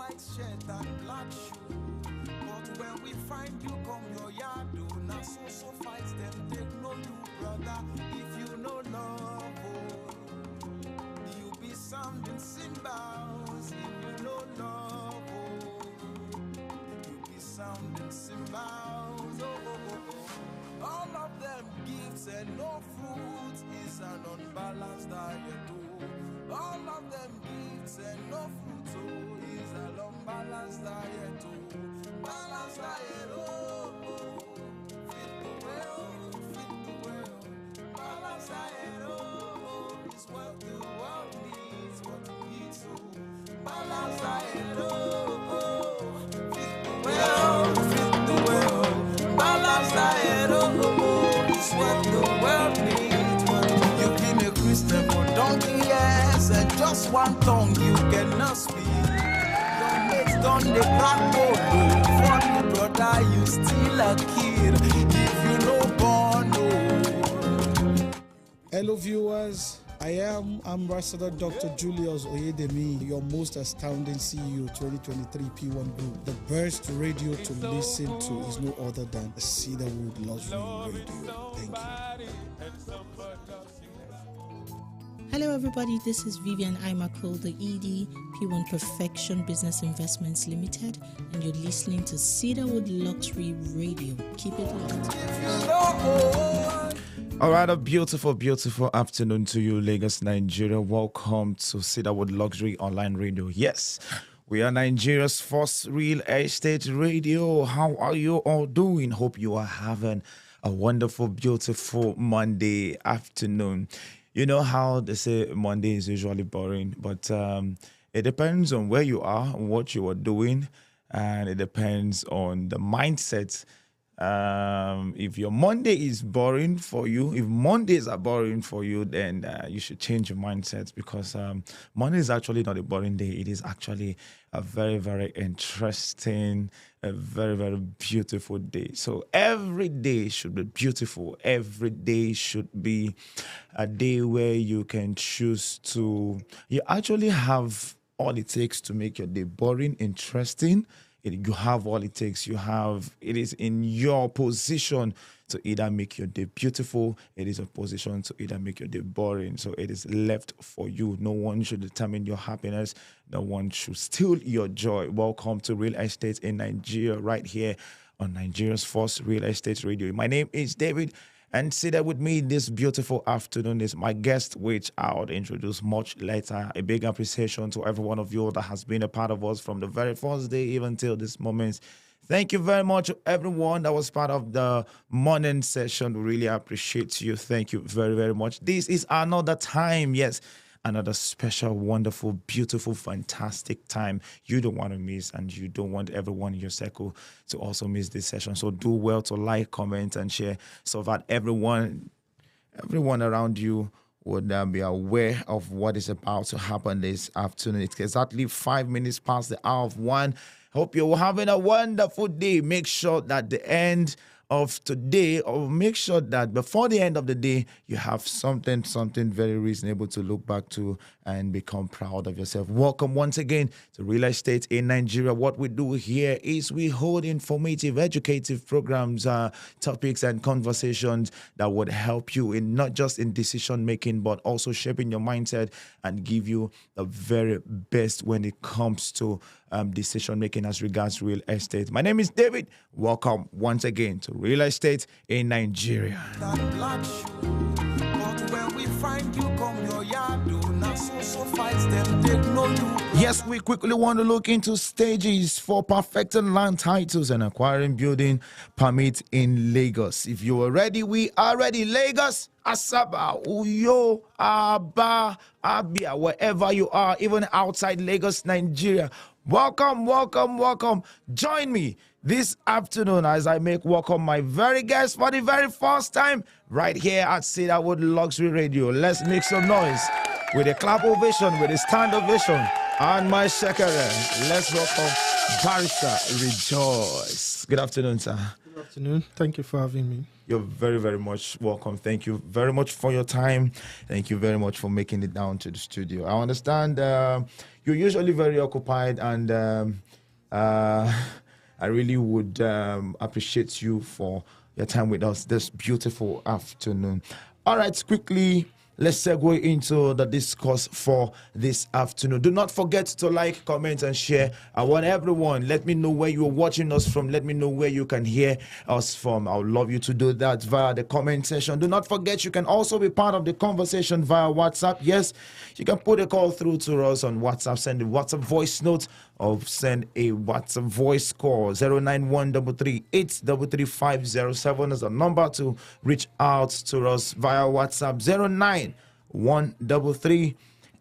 white shirt and black shoe. But when we find you, come your yard, do not so fights them, take no you, brother. If you know love, you be sounding cymbals. If you know love, you be sounding cymbals. All of them gifts and no fruit is an unbalanced diet. All of them gifts and no fruit is an unbalanced diet. Balanced diet, fit the well. Balanced diet, is what the world needs, what it needs. Balanced diet, fit the well. Balanced diet, is what the world needs. You've been a Christian for donkey years, and just one tongue you cannot speak. Your mates done the crack code, funny brother, you still a kid. If you know born, no. Hello viewers, I am Ambassador Dr. Julius Oyedemi, your most astounding CEO 2023 P1 Group. The best radio to listen to is no other than the Cedarwood Luxury Radio. Thank you. Hello everybody, this is Vivian Imakol, the ED, P1 Perfection Business Investments Limited, and you're listening to Cedarwood Luxury Radio. Keep it locked. All right, a beautiful, beautiful afternoon to you, Lagos, Nigeria. Welcome to Cedarwood Luxury Online Radio. Yes, we are Nigeria's first real estate radio. How are you all doing? Hope you are having a wonderful, beautiful Monday afternoon. You know how they say Monday is usually boring, but it depends on where you are, what you are doing, and it depends on the mindset. If your Monday is boring for you, if Mondays are boring for you, then you should change your mindset, because Monday is actually not a boring day. It is actually a very, very interesting, a very, very beautiful day. So every day should be beautiful. Every day should be a day where you can choose to, you actually have all it takes to make your day boring, interesting. You have all it takes. It is in your position to either make your day beautiful. It is a position to either make your day boring. So it is left for you. No one should determine your happiness. No one should steal your joy. Welcome to Real Estate in Nigeria, right here on Nigeria's first real estate radio. My name is David. And seated with me this beautiful afternoon is my guest, which I'll introduce much later. A big appreciation to every one of you that has been a part of us from the very first day even till this moment. Thank you very much to everyone that was part of the morning session. We really appreciate you. Thank you very, very much. This is another time, yes, another special, wonderful, beautiful, fantastic time you don't want to miss, and you don't want everyone in your circle to also miss this session. So do well to like, comment, and share so that everyone around you would be aware of what is about to happen this afternoon. It's exactly 5 minutes past the hour of 1. Hope you're having a wonderful day. Make sure that the end of today, or make sure that before the end of the day, you have something very reasonable to look back to and become proud of yourself. Welcome once again to Real Estate in Nigeria. What we do here is we hold informative, educative programs, topics and conversations that would help you in not just in decision making, but also shaping your mindset and give you the very best when it comes to decision making as regards real estate. My name is David. Welcome once again to Real Estate in Nigeria. Yes, we quickly want to look into stages for perfecting land titles and acquiring building permit in Lagos. If you are ready, we are ready. Lagos, Asaba, Uyo, Aba, Abia, wherever you are, even outside Lagos, Nigeria. Welcome, welcome, welcome. Join me this afternoon as I make welcome my very guest for the very first time right here at Cedarwood Luxury Radio. Let's make some noise with a clap ovation, with a stand ovation, and my shakara. Let's welcome Barrister Rejoice. Good afternoon, sir. Good afternoon. Thank you for having me. You're very, very much welcome. Thank you very much for your time. Thank you very much for making it down to the studio. I understand you're usually very occupied, and I really would appreciate you for your time with us this beautiful afternoon. All right, quickly, let's segue into the discourse for this afternoon. Do not forget to like, comment, and share. I want everyone, let me know where you're watching us from. Let me know where you can hear us from. I would love you to do that via the comment section. Do not forget, you can also be part of the conversation via WhatsApp. Yes, you can put a call through to us on WhatsApp. Send a WhatsApp voice note or send a WhatsApp voice call. 09133833507 is the number to reach out to us via WhatsApp.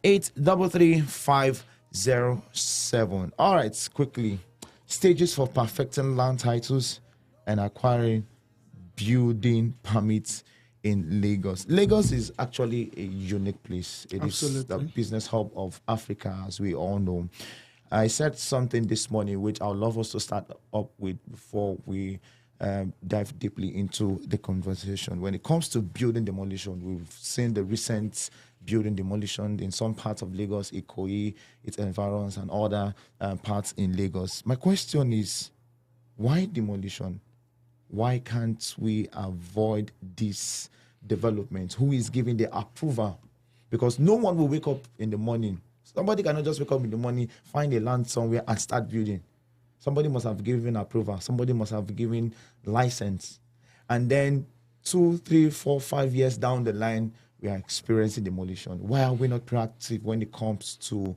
09133833507. All right, quickly. Stages for perfecting land titles and acquiring building permits in Lagos. Lagos is actually a unique place. It is the business hub of Africa, as we all know. I said something this morning which I would love us to start up with before we dive deeply into the conversation. When it comes to building demolition, we've seen the recent building demolition in some parts of Lagos, Ikoyi, its environs, and other parts in Lagos. My question is, why demolition? Why can't we avoid this development? Who is giving the approval? Because no one will wake up in the morning. Somebody cannot just wake up in the morning, find a land somewhere, and start building. Somebody must have given approval. Somebody must have given license. And then 2, 3, 4, 5 years down the line, we are experiencing demolition. Why are we not proactive when it comes to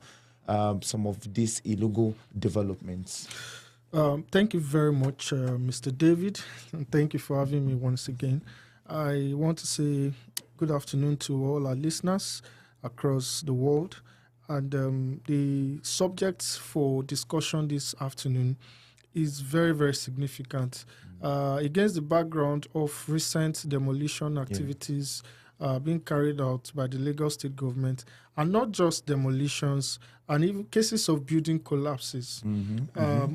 some of these illegal developments? Thank you very much, Mr. David, and thank you for having me once again. I want to say good afternoon to all our listeners across the world. And the subject for discussion this afternoon is very, very significant against the background of recent demolition activities being carried out by the Lagos State government, and not just demolitions, and even cases of building collapses.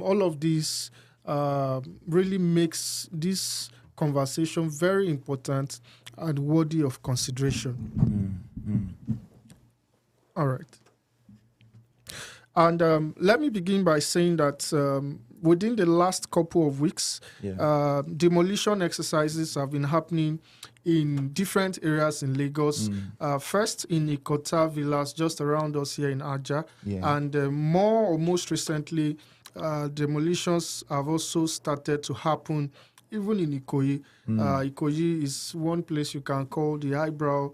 All of this really makes this conversation very important and worthy of consideration. All right. And let me begin by saying that within the last couple of weeks, demolition exercises have been happening in different areas in Lagos. First in Ikota Villas, just around us here in Aja. And more or most recently, demolitions have also started to happen even in Ikoyi. Ikoyi is one place you can call the eyebrow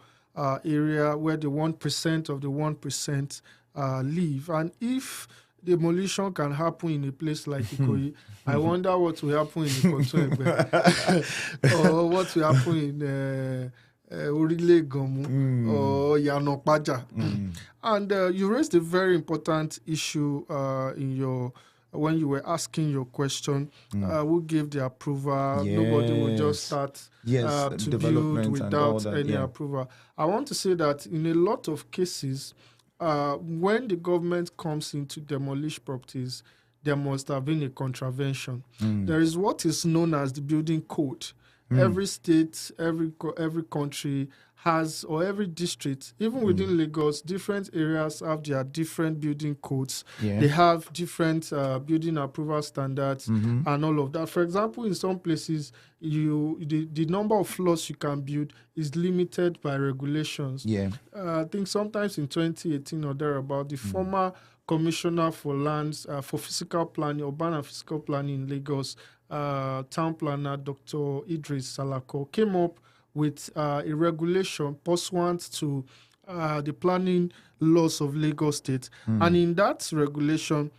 area where the 1% of the 1% live. And if demolition can happen in a place like Ikoyi, I wonder what will happen in Ikoyi or what will happen in Orile Gomu or Yanopaja. And you raised a very important issue when you were asking your question. Who gave the approval? Nobody will just start to build without any approval. I want to say that in a lot of cases, when the government comes in to demolish properties, there must have been a contravention. There is what is known as the building code. Every state, every country has, or every district, even within Lagos, different areas have their different building codes. They have different building approval standards and all of that. For example, in some places, the number of floors you can build is limited by regulations. I think sometimes in 2018 or thereabout, the former commissioner for lands, for physical planning, urban and physical planning in Lagos, town planner Dr. Idris Salako, came up with a regulation pursuant to the planning laws of Lagos State. And in that regulation,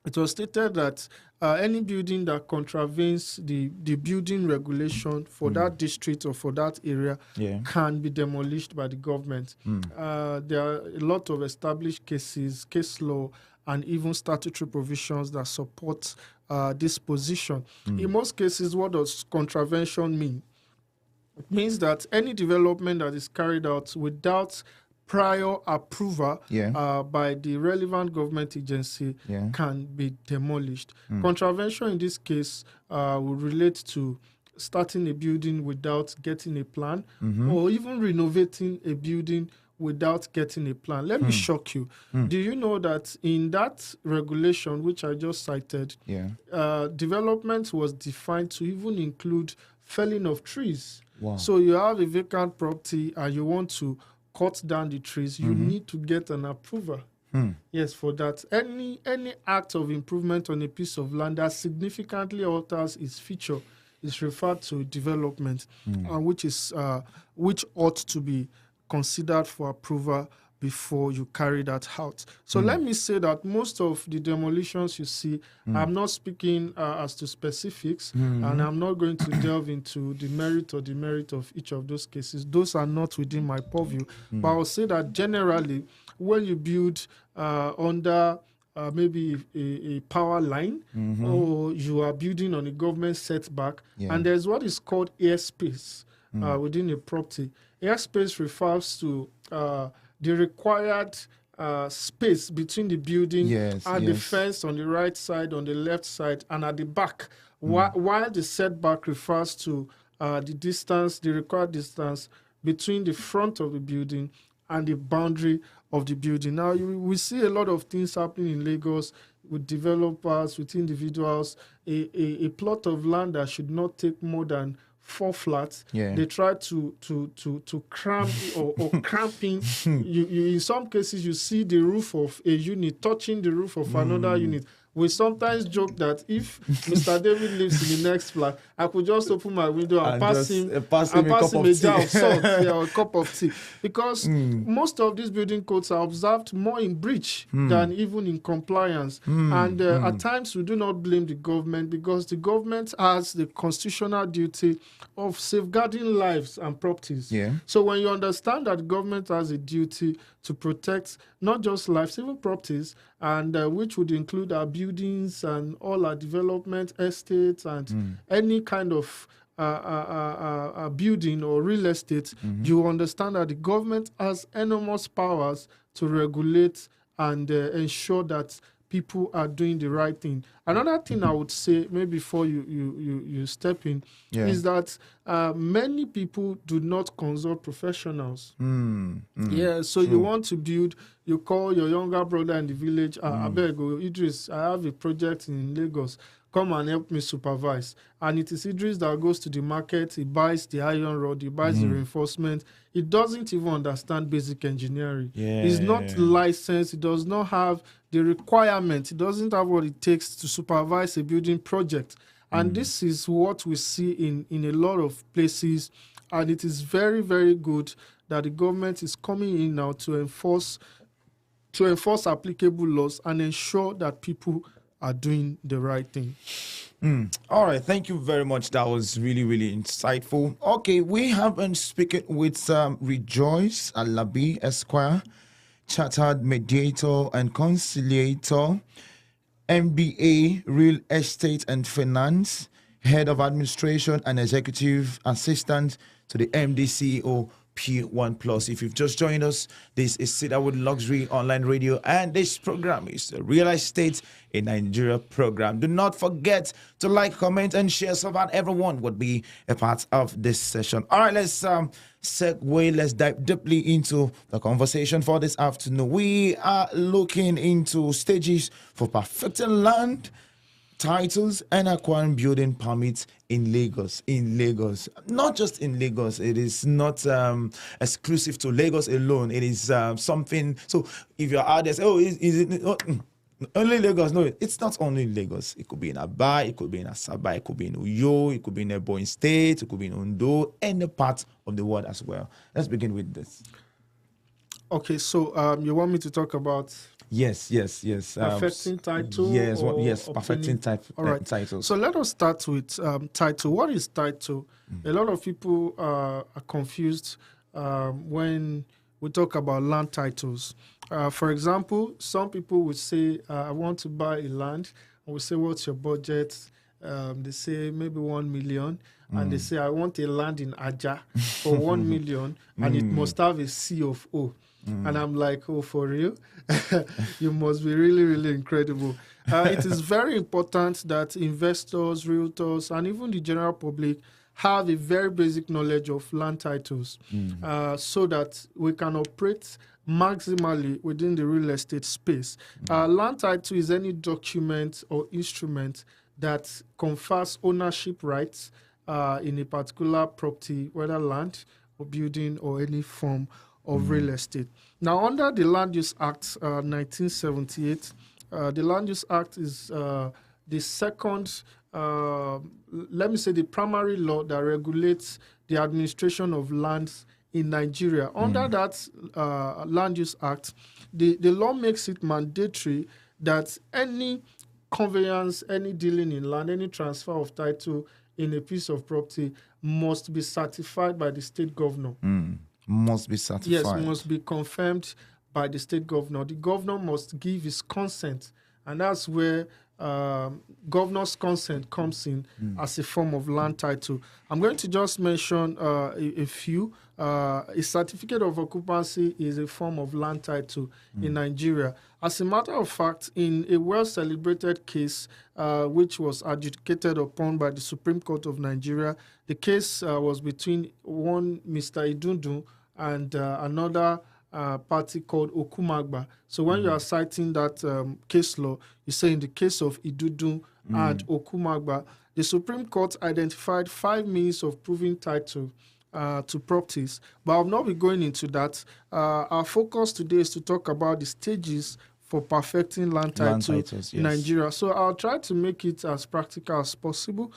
it was stated that any building that contravenes the building regulation for that district or for that area can be demolished by the government. There are a lot of established cases, case law, and even statutory provisions that support this position. In most cases, what does contravention mean? It means that any development that is carried out without prior approval by the relevant government agency can be demolished. Contravention in this case would relate to starting a building without getting a plan, or even renovating a building without getting a plan. Let me shock you. Do you know that in that regulation, which I just cited, development was defined to even include felling of trees? Wow. So you have a vacant property and you want to cut down the trees, you need to get an approval. Yes, for that. Any act of improvement on a piece of land that significantly alters its feature is referred to development, which ought to be considered for approval before you carry that out. So let me say that most of the demolitions you see, I'm not speaking as to specifics, and I'm not going to delve into the merit of each of those cases. Those are not within my purview. But I'll say that generally, when you build under maybe a power line, or you are building on a government setback, and there's what is called airspace within a property. Airspace refers to the required space between the building and the fence on the right side, on the left side, and at the back, while the setback refers to the required distance between the front of the building and the boundary of the building. Now, we see a lot of things happening in Lagos with developers, with individuals. A plot of land that should not take more than 4 flats, they try to cramp or cramping. You in some cases you see the roof of a unit touching the roof of another unit. We sometimes joke that if Mr. David lives in the next flat, I could just open my window and pass him a jar of salt, or a cup of tea. Because most of these building codes are observed more in breach than even in compliance. And at times we do not blame the government, because the government has the constitutional duty of safeguarding lives and properties. So when you understand that government has a duty to protect not just lives, even properties, and which would include our buildings and all our development estates and any kind of building or real estate, you understand that the government has enormous powers to regulate and ensure that people are doing the right thing. Another thing I would say, maybe before you step in, is that many people do not consult professionals. So you want to build, you call your younger brother in the village, I beg you, Idris, I have a project in Lagos, come and help me supervise. And it is Idris that goes to the market, he buys the iron rod, he buys the reinforcement. He doesn't even understand basic engineering. He's not licensed, he does not have the requirement, he doesn't have what it takes to supervise a building project. And this is what we see in a lot of places. And it is very, very good that the government is coming in now to enforce applicable laws and ensure that people are doing the right thing. All right, thank you very much. That was really, really insightful. Okay, we have been speaking with Rejoice Alabi Esquire, Chartered Mediator and Conciliator, MBA, Real Estate and Finance, Head of Administration and Executive Assistant to the MD CEO P1 Plus. If you've just joined us, this is Cedarwood Luxury Online Radio, and this program is the Real Estate in Nigeria program. Do not forget to like, comment, and share so that everyone would be a part of this session. All right, let's segue. Let's dive deeply into the conversation for this afternoon. We are looking into stages for perfecting land titles and acquiring building permits in Lagos. Not just in Lagos. It is not exclusive to Lagos alone. It is something. So if you're out there, say, oh, is it only Lagos? No, it's not only Lagos. It could be in Aba, it could be in Asaba, it could be in Uyo, it could be in Ebonyi State, it could be in Ondo, any part of the world as well. Let's begin with this. Okay, so you want me to talk about Yes. perfecting title? Yes, perfecting title. So let us start with title. What is title? A lot of people are confused when we talk about land titles. For example, some people would say, I want to buy a land. And we say, what's your budget? They say maybe 1 million. And they say, I want a land in Aja for 1 million. And it must have a C of O. And I'm like, oh, for real? You must be really, really incredible. It is very important that investors, realtors, and even the general public have a very basic knowledge of land titles so that we can operate maximally within the real estate space. Land title is any document or instrument that confers ownership rights in a particular property, whether land or building or any form of real estate. Now, under the Land Use Act 1978, the Land Use Act is the second, let me say, the primary law that regulates the administration of lands in Nigeria. Under that Land Use Act, the law makes it mandatory that any conveyance, any dealing in land, any transfer of title in a piece of property must be certified by the state governor. Must be certified. Yes, must be confirmed by the state governor. The governor must give his consent, and that's where governor's consent comes in as a form of land title. I'm going to just mention a few. A certificate of occupancy is a form of land title in Nigeria. As a matter of fact, in a well-celebrated case which was adjudicated upon by the Supreme Court of Nigeria, the case was between one Mr. Idundu and another party called Okumagba. So when you are citing that case law, you say in the case of Idundu and Okumagba, the Supreme Court identified 5 means of proving title to properties. But I'll not be going into that. Our focus today is to talk about the stages for perfecting land titles in Nigeria. So I'll try to make it as practical as possible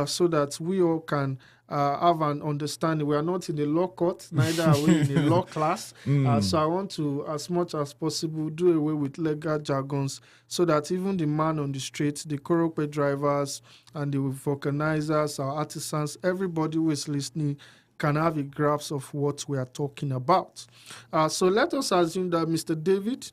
so that we all can have an understanding. We are not in the law court, neither are we in a law class. So I want to, as much as possible, do away with legal jargons so that even the man on the street, the korope drivers and the vulcanizers, our artisans, everybody who is listening can have a grasp of what we are talking about. So let us assume that Mr. David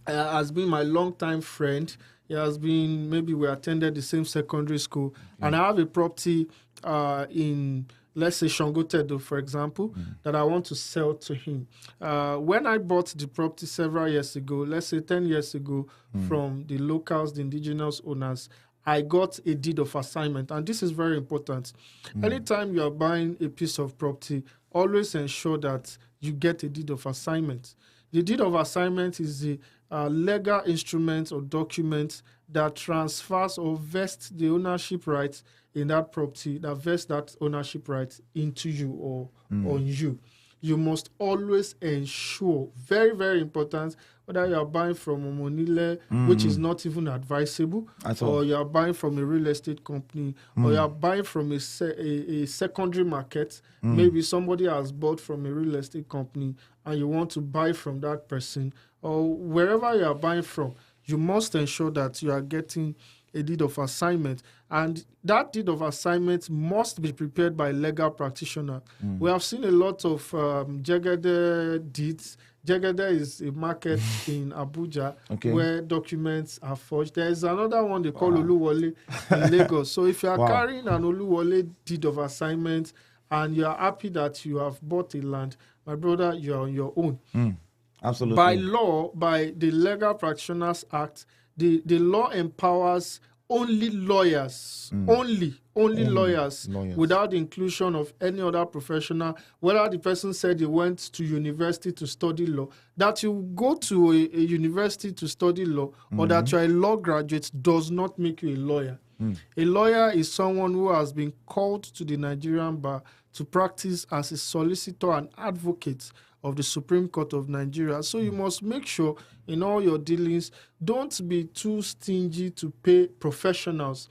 has been my longtime friend. He has been, maybe we attended the same secondary school, and I have a property in, let's say, Shangotedo, for example, that I want to sell to him. When I bought the property several years ago, let's say 10 years ago, from the locals, the indigenous owners, I got a deed of assignment, and this is very important. Anytime you are buying a piece of property, always ensure that you get a deed of assignment. The deed of assignment is the legal instrument or document that transfers or vests the ownership rights in that property, that vests that ownership right into you or on you. You must always ensure, very, very important, whether you are buying from Omonile, which is not even advisable, or you are buying from a real estate company, or you are buying from a secondary market. Maybe somebody has bought from a real estate company and you want to buy from that person, or wherever you are buying from, you must ensure that you are getting a deed of assignment. And that deed of assignment must be prepared by a legal practitioner. We have seen a lot of Jegede deeds. Jegede is a market in Abuja where documents are forged. There is another one they call Oluwole in Lagos. So if you are carrying an Oluwole deed of assignment and you are happy that you have bought a land, my brother, you are on your own. Absolutely. By law, by the Legal Practitioners Act, the law empowers only lawyers, only lawyers, without the inclusion of any other professional, whether the person said he went to university to study law, that you go to a university to study law, or that you're a law graduate does not make you a lawyer. A lawyer is someone who has been called to the Nigerian bar to practice as a solicitor and advocate of the Supreme Court of Nigeria. So you must make sure in all your dealings, don't be too stingy to pay professionals.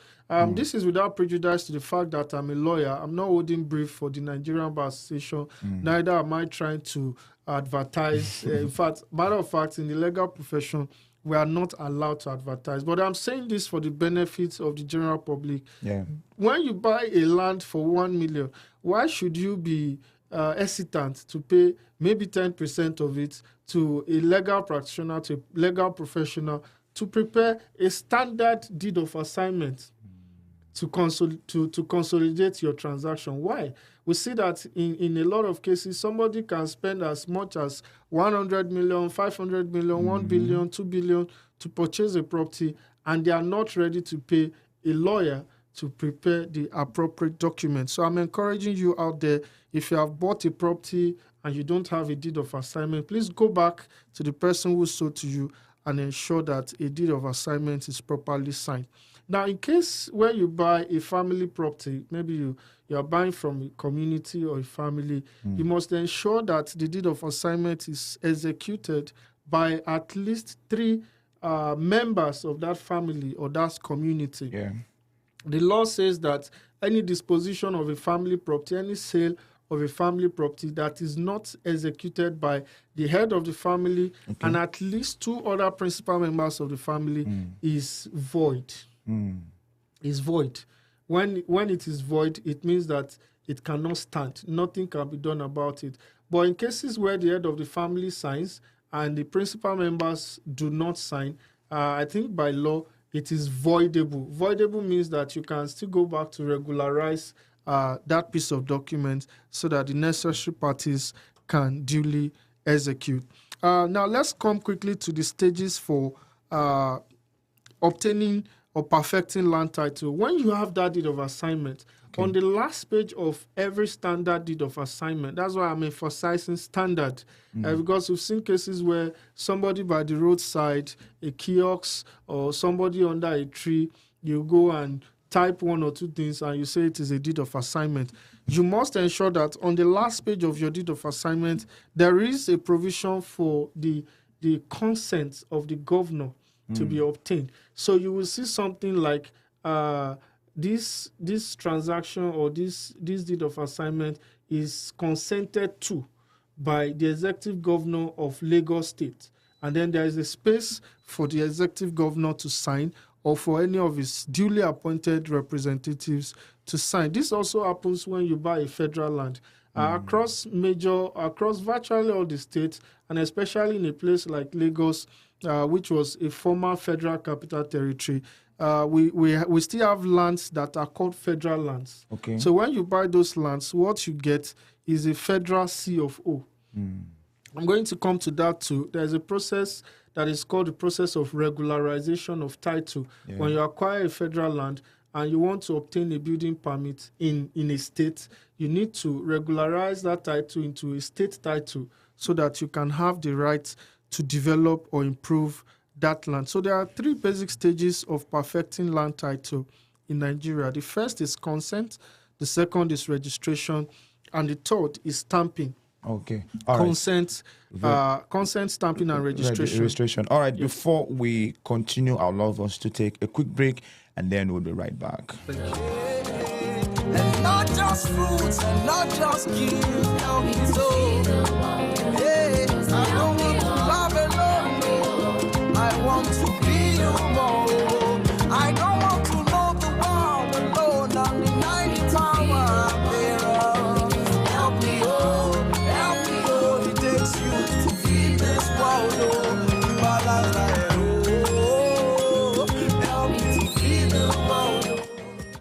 This is without prejudice to the fact that I'm a lawyer. I'm not holding brief for the Nigerian Bar Association. Neither am I trying to advertise. In fact, matter of fact, in the legal profession, we are not allowed to advertise. But I'm saying this for the benefit of the general public. When you buy a land for 1 million, why should you be hesitant to pay maybe 10% of it to a legal practitioner, to a legal professional, to prepare a standard deed of assignment to consolidate your transaction? Why? We see that in a lot of cases, somebody can spend as much as 100 million, 500 million, 1 billion, 2 billion to purchase a property, and they are not ready to pay a lawyer to prepare the appropriate documents. So I'm encouraging you out there, if you have bought a property and you don't have a deed of assignment, please go back to the person who sold to you and ensure that a deed of assignment is properly signed. Now, in case where you buy a family property, maybe you are buying from a community or a family, you must ensure that the deed of assignment is executed by at least 3 members of that family or that community. Yeah. The law says that any disposition of a family property, any sale of a family property that is not executed by the head of the family and at least 2 other principal members of the family is void. Is void. When it is void, it means that it cannot stand. Nothing can be done about it. But in cases where the head of the family signs and the principal members do not sign, I think by law, it is voidable. Voidable means that you can still go back to regularize that piece of document so that the necessary parties can duly execute. Now, let's come quickly to the stages for obtaining or perfecting land title. When you have that deed of assignment, on the last page of every standard deed of assignment, that's why I'm emphasizing standard, because we've seen cases where somebody by the roadside, a kiosk, or somebody under a tree, you go and type 1 or 2 things and you say it is a deed of assignment. You must ensure that on the last page of your deed of assignment, there is a provision for the consent of the governor to be obtained. So you will see something like this transaction or this deed of assignment is consented to by the executive governor of Lagos State. And then there is a space for the executive governor to sign or for any of his duly appointed representatives to sign. This also happens when you buy a federal land. Across virtually all the states, and especially in a place like Lagos, which was a former federal capital territory, we still have lands that are called federal lands. Okay. So when you buy those lands, what you get is a federal C of O. I'm going to come to that too. There's a process that is called the process of regularization of title. Yeah. When you acquire a federal land and you want to obtain a building permit in a state, you need to regularize that title into a state title so that you can have the right to develop or improve that land. So there are 3 basic stages of perfecting land title in Nigeria. The first is consent, the second is registration, and the third is stamping. Okay. Consent, stamping, and registration. All right. Yes. Before we continue, I'd love us to take a quick break, and then we'll be right back. And not just fruits, and not just gifts, help me so. Yeah, I don't want to love alone, no. I want to be you more. I don't want to know the world alone. I'm the 90 power thereof. Help me, oh, it takes you to feed this world, oh. The balance I help me to feed the world, oh.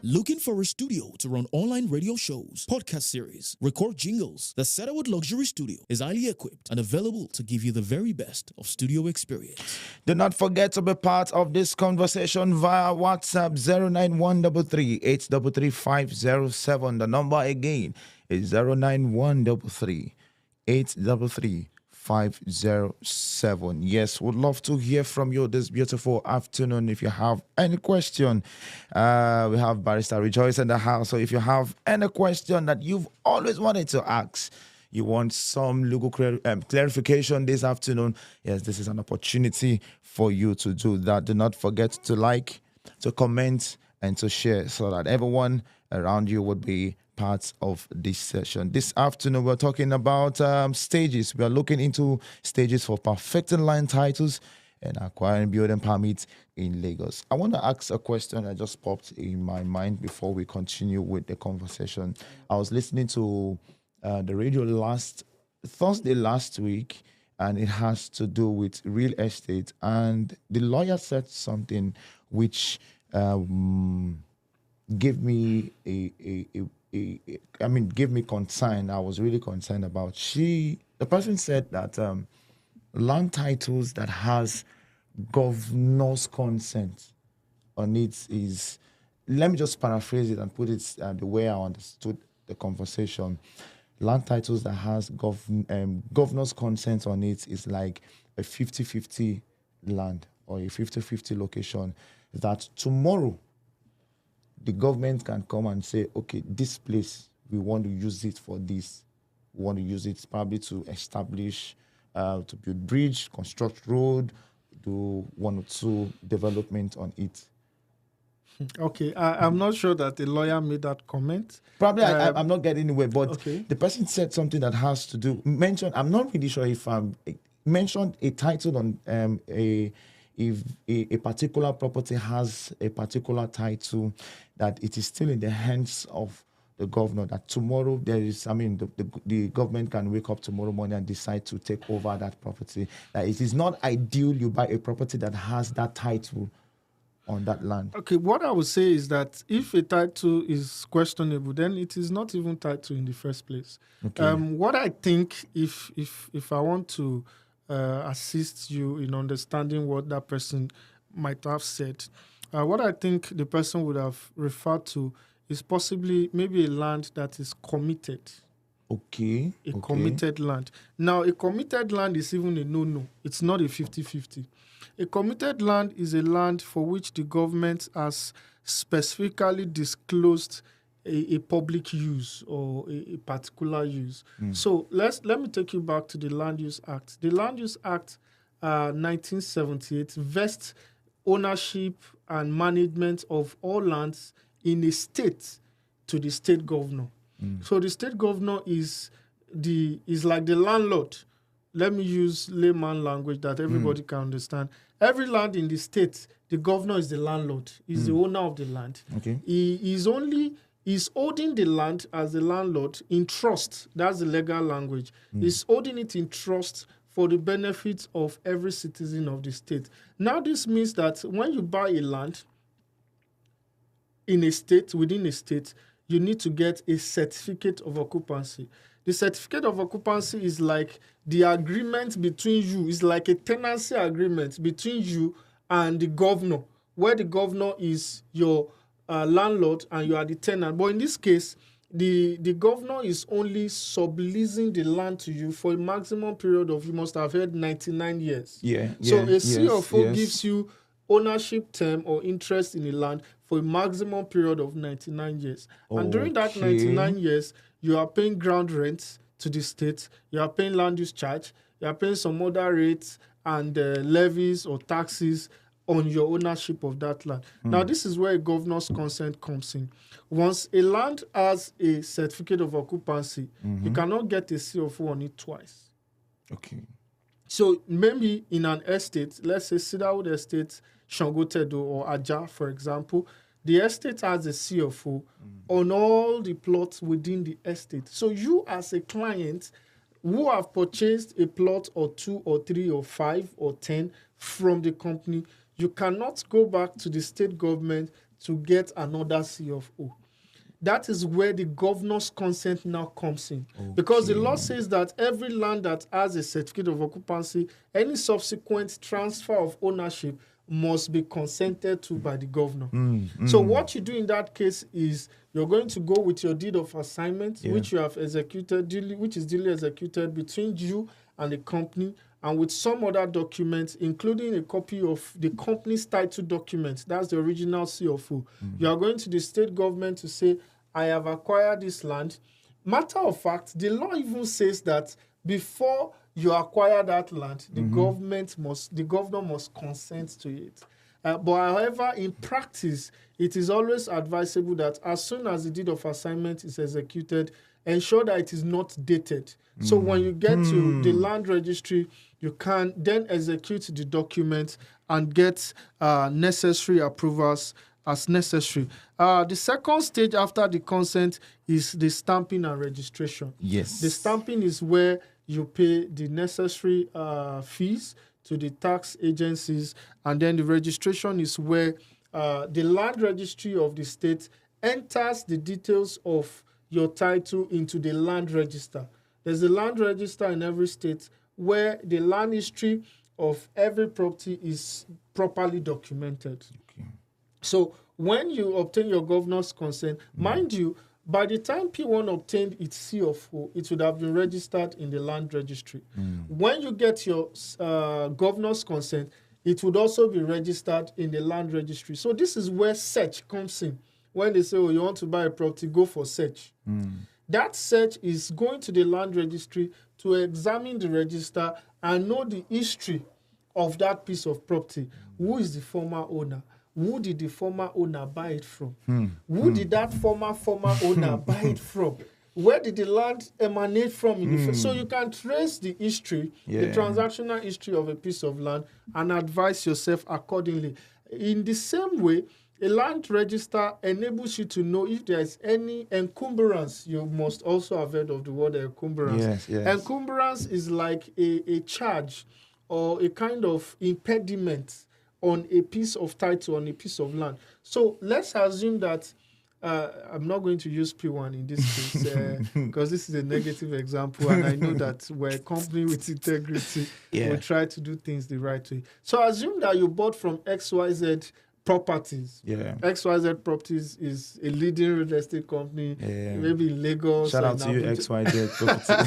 Looking for a studio to run online radio shows, podcast series, record jingles? The Cedarwood Luxury Studio is highly equipped and available to give you the very best of studio experience. Do not forget to be part of this conversation via WhatsApp 09133 833 507. The number again is 09133 833 507. Yes, would love to hear from you this beautiful afternoon. If you have any question, we have Barrister Rejoice in the house. So if you have any question that you've always wanted to ask, you want some legal clarification this afternoon, yes, this is an opportunity for you to do that. Do not forget to like, to comment, and to share so that everyone around you would be part of this session. This afternoon, we're talking about stages. We are looking into stages for perfecting land titles and acquiring building permits in Lagos. I want to ask a question that just popped in my mind before we continue with the conversation. I was listening to the radio Thursday last week, and it has to do with real estate. And the lawyer said something which gave me give me concern. I was really concerned about. The person said that land titles that has governor's consent on it is let me just paraphrase it and put it the way I understood the conversation. Land titles that has governor's consent on it is like a 50-50 land or a 50-50 location that tomorrow the government can come and say, okay, this place, we want to use it for this. We want to use it probably to establish, to build bridge, construct road, do one or two development on it. Okay, I'm not sure that the lawyer made that comment. Probably I'm not getting anywhere, but okay. The person said something that has to do, I'm not really sure if mentioned a title on if a particular property has a particular title, that it is still in the hands of the governor, that tomorrow the government can wake up tomorrow morning and decide to take over that property. That it is not ideal you buy a property that has that title on that land. Okay, what I would say is that if a title is questionable, then it is not even title in the first place. Okay. What I think, if I want to assist you in understanding what that person might have said, what I think the person would have referred to is possibly maybe a land that is committed. Okay. A committed land. Now, a committed land is even a no-no. It's not a 50-50. A committed land is a land for which the government has specifically disclosed a public use or a particular use. So let me take you back to the Land Use Act. The Land Use Act 1978 vests ownership and management of all lands in a state to the state governor. So the state governor is like the landlord. Let me use layman language that everybody can understand. Every land in the state, the governor is the landlord. He's the owner of the land. Okay. He's holding the land as the landlord in trust. That's the legal language. He's holding it in trust for the benefit of every citizen of the state. Now, this means that when you buy a land in a state, within a state, you need to get a certificate of occupancy. The certificate of occupancy is like the agreement between you. It's like a tenancy agreement between you and the governor, where the governor is your landlord and you are the tenant. But in this case, the governor is only subleasing the land to you for a maximum period of, you must have heard, 99 years. So a CFO gives you ownership term or interest in the land for a maximum period of 99 years. And during that 99 years, you are paying ground rent to the state, you are paying land use charge, you are paying some other rates and levies or taxes on your ownership of that land. Now, this is where a governor's consent comes in. Once a land has a certificate of occupancy, you cannot get a CFO on it twice. Okay. So maybe in an estate, let's say Cedarwood Estate, Shangotedo or Aja, for example, the estate has a CFO on all the plots within the estate. So you as a client who have purchased a plot or 2 or 3 or 5 or 10 from the company, you cannot go back to the state government to get another CFO. That is where the governor's consent now comes in. Okay. Because the law says that every land that has a certificate of occupancy, any subsequent transfer of ownership must be consented to by the governor. So what you do in that case is you're going to go with your deed of assignment, which you have executed, which is duly executed between you and the company, and with some other documents, including a copy of the company's title document. That's the original CFO. You are going to the state government to say, I have acquired this land. Matter of fact, the law even says that before you acquire that land, the governor must consent to it. But however, in practice, it is always advisable that as soon as the deed of assignment is executed, ensure that it is not dated. So when you get to the land registry, you can then execute the document and get necessary approvals as necessary. The second stage after the consent is the stamping and registration. Yes. The stamping is where you pay the necessary fees to the tax agencies, and then the registration is where the land registry of the state enters the details of your title into the land register. There's a land register in every state where the land history of every property is properly documented. Okay. So when you obtain your governor's consent, mind you, by the time P1 obtained its C of O, it would have been registered in the land registry. When you get your governor's consent, it would also be registered in the land registry. So this is where search comes in. When they say, oh, you want to buy a property, go for search. That search is going to the land registry to examine the register and know the history of that piece of property. Who is the former owner? Who did the former owner buy it from? Who did that former owner buy it from? Where did the land emanate from? In the first? So you can trace the history, the transactional history of a piece of land, and advise yourself accordingly. In the same way, a land register enables you to know if there is any encumbrance. You must also have heard of the word encumbrance. Encumbrance is like a charge or a kind of impediment on a piece of title, on a piece of land. So let's assume that I'm not going to use P1 in this case because this is a negative example, and I know that we're a company with integrity. We try to do things the right way. So assume that you bought from XYZ Properties. XYZ Properties is a leading real estate company, maybe in Lagos. Shout out to you, XYZ Properties.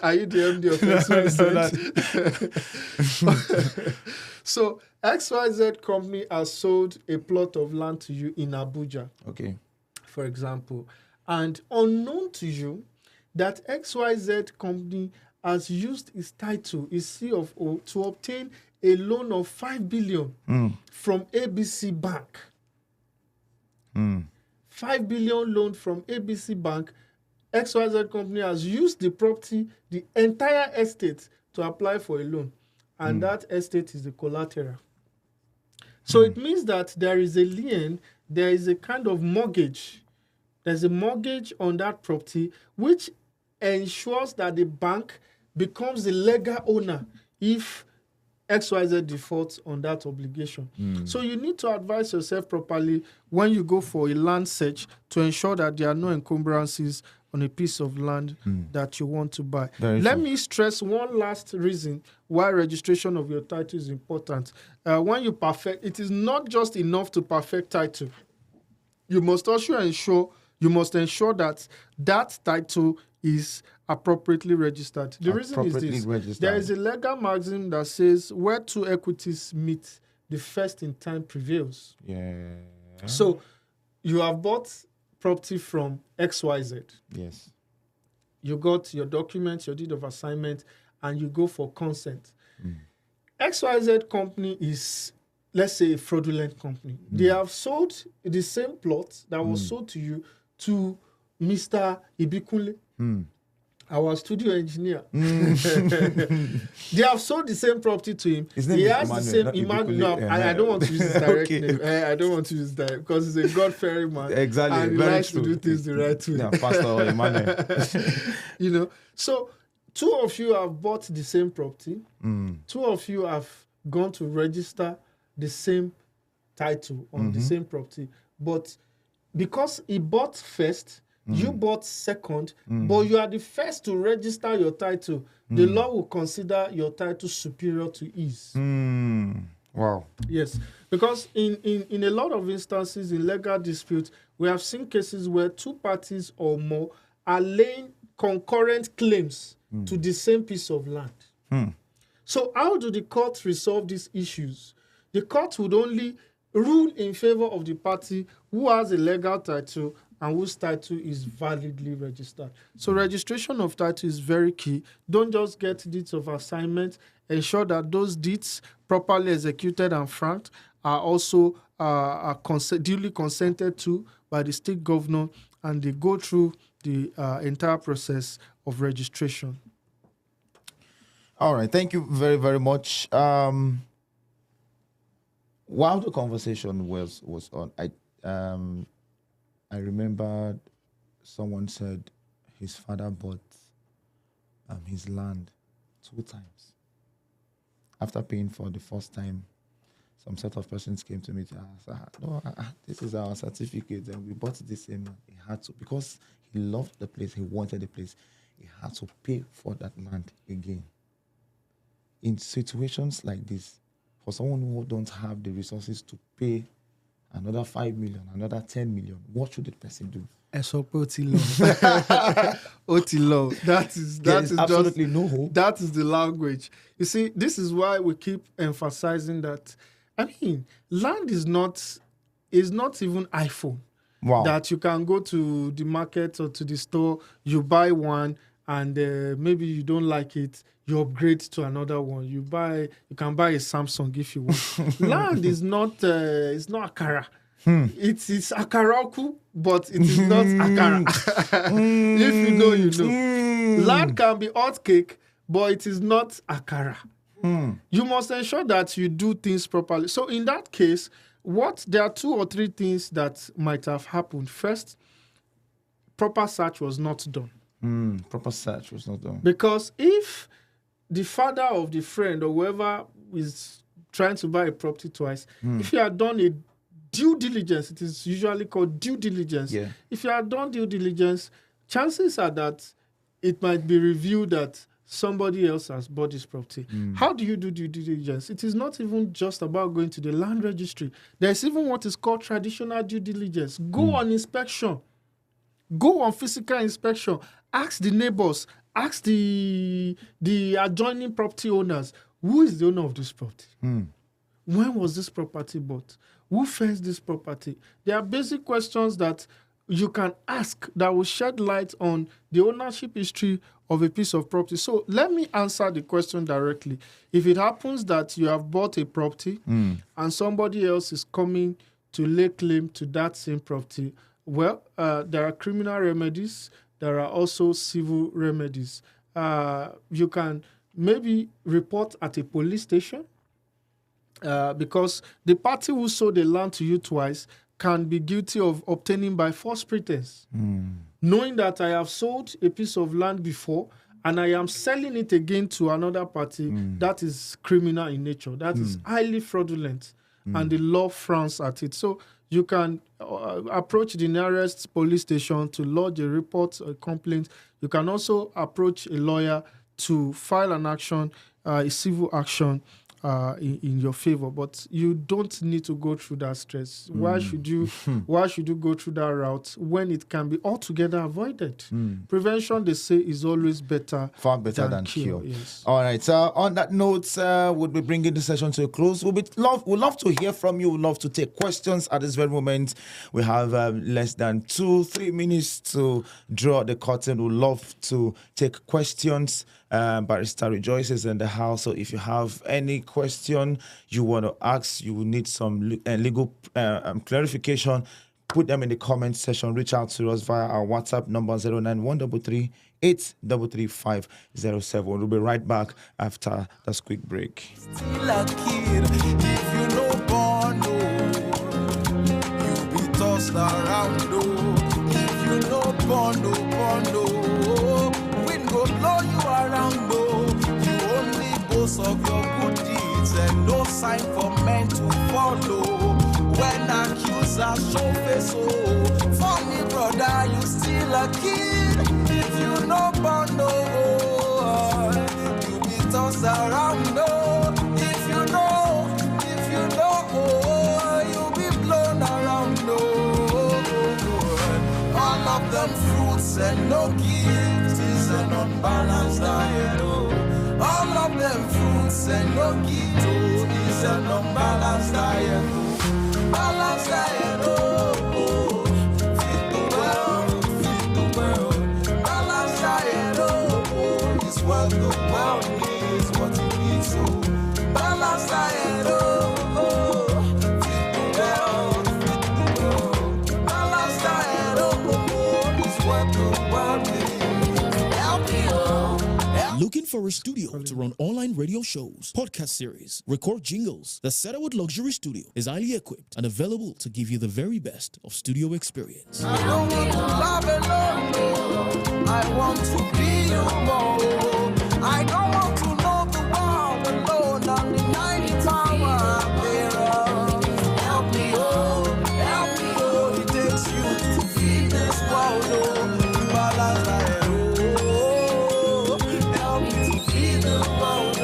Are you the MD of XYZ? So XYZ company has sold a plot of land to you in Abuja, for example, and unknown to you, that XYZ company has used its title, its C of O, to obtain a loan of 5 billion from ABC Bank. 5 billion loan from ABC Bank. XYZ company has used the property, the entire estate, to apply for a loan. And that estate is the collateral. So it means that there is a lien, there is a kind of mortgage. There's a mortgage on that property, which ensures that the bank becomes the legal owner if XYZ defaults on that obligation. So you need to advise yourself properly when you go for a land search to ensure that there are no encumbrances on a piece of land that you want to buy. Let me stress one last reason why registration of your title is important. When you perfect, it is not just enough to perfect title. You must also ensure that that title is appropriately registered. The reason is this. There is a legal maxim that says where two equities meet, the first in time prevails. So you have bought property from XYZ. You got your documents, your deed of assignment, and you go for consent. XYZ company is, let's say, a fraudulent company. They have sold the same plot that was sold to you to Mr. Ibikunle, our studio engineer. They have sold the same property to him. His name he is has Emmanuel, the same I don't want to use his direct name. I don't want to use that because he's a God-fearing man. Exactly. And he likes to do things the right way. Pastor Emmanuel. So two of you have bought the same property. Two of you have gone to register the same title on the same property. But because he bought first, you bought second, but you are the first to register your title, the law will consider your title superior to his. Wow. Yes, because in a lot of instances in legal disputes, we have seen cases where two parties or more are laying concurrent claims to the same piece of land. So how do the courts resolve these issues? The court would only rule in favor of the party who has a legal title and whose title is validly registered. So registration of title is very key. Don't just get deeds of assignment. Ensure that those deeds properly executed and franked are also duly consented to by the state governor, and they go through the entire process of registration. All right. Thank you very, very much. While the conversation was on, I remember someone said his father bought his land 2 times. After paying for the first time, some set of persons came to me to ask, this is our certificate, and we bought this same land. He had to, because he loved the place, he wanted the place, he had to pay for that land again. In situations like this, for someone who don't have the resources to pay another 5 million, another 10 million. What should the person do? Otilo. That is absolutely just, no hope. That is the language. You see, this is why we keep emphasizing that. I mean, land is not even iPhone. Wow. That you can go to the market or to the store, you buy one, and maybe you don't like it, you upgrade to another one. You can buy a Samsung if you want. Land is not it's not akara. It's akaraku, but it is not akara. If you know, you know. Land can be hot cake, but it is not akara. You must ensure that you do things properly. So in that case, there are 2 or 3 things that might have happened. First, proper search was not done. Proper search was not done. Because if the father of the friend or whoever is trying to buy a property twice, if you had done a due diligence, it is usually called due diligence. Yeah. If you had done due diligence, chances are that it might be revealed that somebody else has bought this property. How do you do due diligence? It is not even just about going to the land registry. There's even what is called traditional due diligence. Go on inspection. Go on physical inspection. Ask the neighbors. Ask the adjoining property owners. Who is the owner of this property? When was this property bought? Who fenced this property? There are basic questions that you can ask that will shed light on the ownership history of a piece of property. So let me answer the question directly. If it happens that you have bought a property and somebody else is coming to lay claim to that same property, well, there are criminal remedies. There are also civil remedies. You can maybe report at a police station because the party who sold the land to you twice can be guilty of obtaining by false pretense. Knowing that I have sold a piece of land before and I am selling it again to another party, that is criminal in nature. That is highly fraudulent, and the law frowns at it. So you can approach the nearest police station to lodge a report or a complaint. You can also approach a lawyer to file an action, a civil action in your favor. But you don't need to go through that stress. Why should you go through that route when it can be altogether avoided? Prevention, they say, is always better. Far better than cure. Yes. All right. On that note, we'll be bringing the session to a close. We'd love to hear from you. We'd love to take questions at this very moment. We have less than 2-3 minutes to draw the curtain. We'd love to take questions. Barrister Rejoice is in the house, so if you have any question you want to ask, you will need some legal clarification, put them in the comment section. Reach out to us via our WhatsApp number 09133 833 We'll be right back after this quick break. Still a kid, if you know Bono, you'll be tossed around. If you know Bono, wind go blow you around. You only boast of your good deeds and no sign for men to follow. When accusers show face, funny brother, you still a kid. If you know Bono, you be tossed around. If you know, you'll be blown around. All of them fruits and no gifts is an unbalanced diet. All of them fruits and no gifts is an unbalanced diet. Balanced diet, fit the world. Balanced diet, is what the world needs, what it needs. So balanced diet, fit the world. Balanced diet, is what the world needs. Help me, Looking for a studio to run online radio shows, podcast series, record jingles? The Cedarwood Luxury Studio is highly equipped and available to give you the very best of studio experience. I don't want to love alone, no. I want to be you more. I don't want to know the world alone on the 90 tower. Help me, it takes you to feed this world, balance diet, help me to feed the world,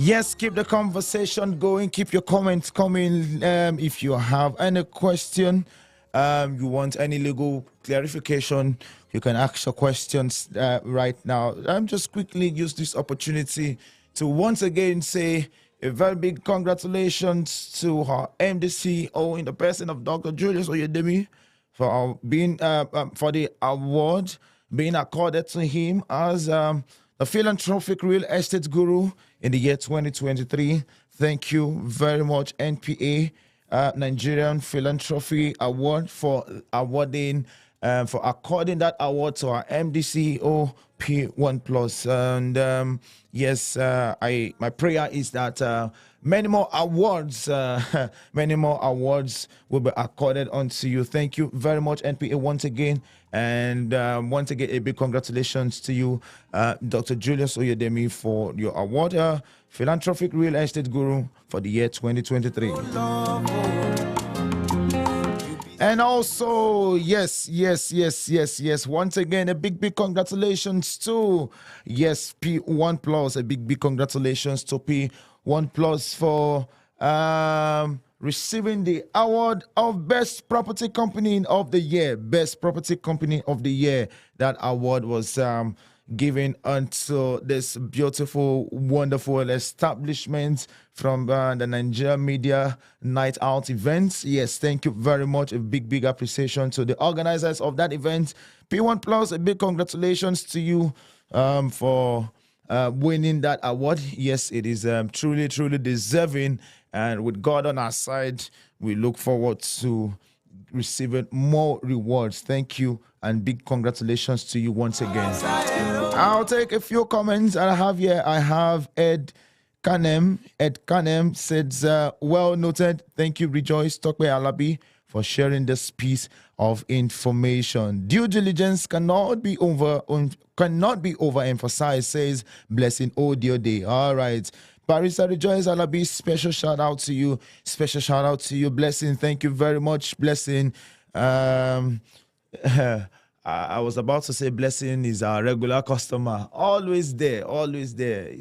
Yes, keep the conversation going. Keep your comments coming. If you have any question, you want any legal clarification, you can ask your questions right now. I'm just quickly use this opportunity to once again say a very big congratulations to our MDCO in the person of Dr. Julius Oyedemi for being for the award being accorded to him as the philanthropic real estate guru in the year 2023. Thank you very much, NPA, Nigerian Philanthropy Award, for awarding for according that award to our MDCO P1 Plus. And yes, my prayer is that many more awards, many more awards will be accorded unto you. Thank you very much, NPA, once again. And once again, a big congratulations to you, Dr. Julius Oyedemi, for your award, Philanthropic Real Estate Guru for the year 2023. And also, yes, once again, a big congratulations to, yes, P1 Plus, a big congratulations to P1 Plus for receiving the award of Best Property Company of the Year. Best Property Company of the Year. That award was given unto this beautiful, wonderful establishment from the Nigeria Media Night Out event. Yes, thank you very much. A big appreciation to the organizers of that event. P1 Plus, a big congratulations to you for winning that award. Yes, it is truly deserving. And with God on our side, we look forward to receiving more rewards. Thank you and big congratulations to you once again. I'll take a few comments I have here. I have Ed Kanem. Ed Kanem says, well noted. Thank you, Rejoice Tokwe Alabi, for sharing this piece of information. Due diligence cannot be overemphasized, says Blessing Audio Day. All right. Barista Rejoice Alabi, special shout out to you. Special shout out to you, Blessing. Thank you very much, Blessing. I was about to say Blessing is our regular customer. Always there.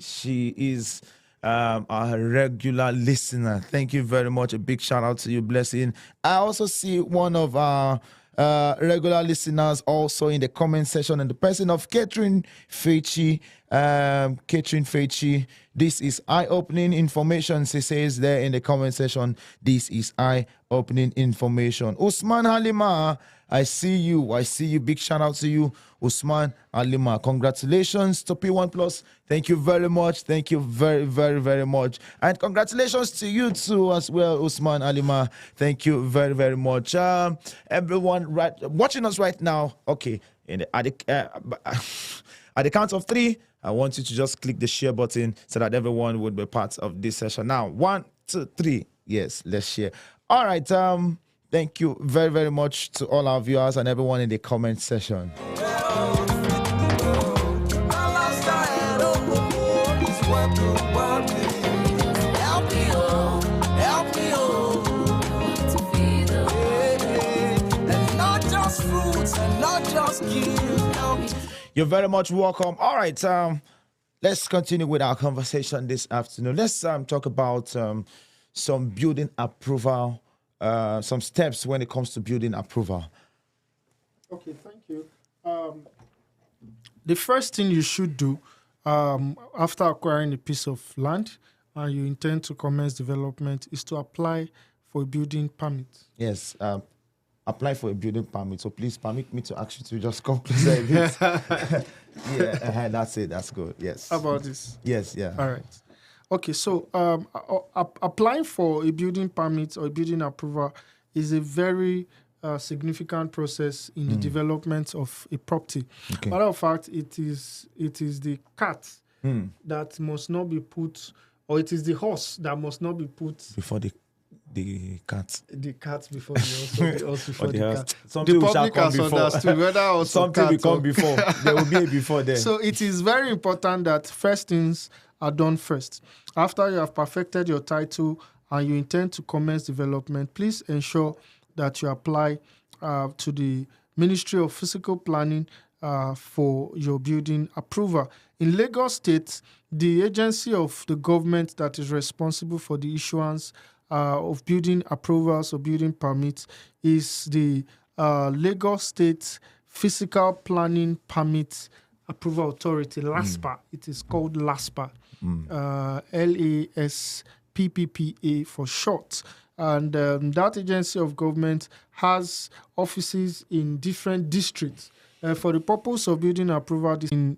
She is a regular listener. Thank you very much. A big shout out to you, Blessing. I also see one of our regular listeners also in the comment section, and the person of Catherine Feichi. This is eye-opening information. She says there in the comment section, this is eye-opening information. Usman Halima, I see you. Big shout out to you, Usman Halima. Congratulations to P1 Plus. Thank you very much. Thank you very much. And congratulations to you too as well, Usman Halima. Thank you very much. Everyone watching us right now, okay, at the count of 3, I want you to just click the share button so that everyone would be part of this session. Now, 1, 2, 3. Yes, let's share. All right. Thank you very much to all our viewers and everyone in the comment section. You're very much welcome. All right, let's continue with our conversation this afternoon. Let's talk about some building approval, some steps when it comes to building approval. Okay, thank you. The first thing you should do after acquiring a piece of land and you intend to commence development is to apply for a building permit. Yes, apply for a building permit. So please permit me to ask you to just come closer a bit. Yeah, that's it. That's good. Yes. How about this? Yes, yeah. All right. Okay, so applying for a building permit or a building approval is a very significant process in the development of a property. Okay. Matter of fact, it is the cat that must not be put, or it is the horse that must not be put before the cat. The cat before the horse before the cat. Something the public has understood whether also something will come before. There will be a before there. So it is very important that first things are done first. After you have perfected your title and you intend to commence development, please ensure that you apply to the Ministry of Physical Planning for your building approval. In Lagos State, the agency of the government that is responsible for the issuance of building approvals or building permits is the Lagos State Physical Planning Permit Approval Authority, LASPA. It is called LASPA, LASPPPA for short. And that agency of government has offices in different districts. For the purpose of building approval in